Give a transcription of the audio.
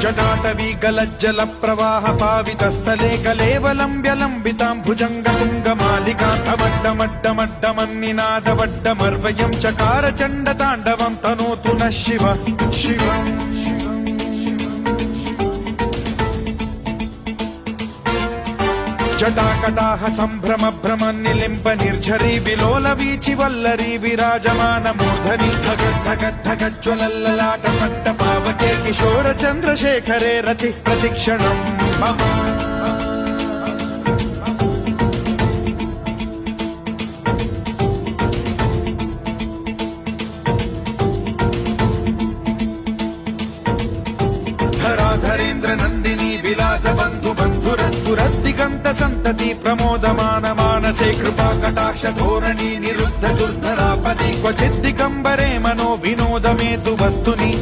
जटाटवी गलज्जल प्रवाह पावितस्थले कलेवलम्ब्य लम्बितां भुजङ्गतुङ्गमालिकान्तमड्डमड्डमड्डमन्निनादवड्डमर्वयं चकार चण्डताण्डवं तनोतु नः शिव शिव जटाकटाह सम्भ्रम भ्रम निलिम्ब निर्झरी विलोल वीचि वल्लरी विराजमान मूर्धनि धगद्धगद्धगज्ज्वलल्ललाट पट्ट पावके किशोर चन्द्रशेखरे रति प्रतिक्षणम् मम धराधरेन्द्र नन्दिनी विलास बन्धु बन्धुरसुरद्दिगन्त सन्तति प्रमोदमान मानसे कृपा कटाक्ष धोरणी निरुद्ध दुर्धरापदि क्वचिद्दिगम्बरे मनो विनोदमेतु वस्तुनि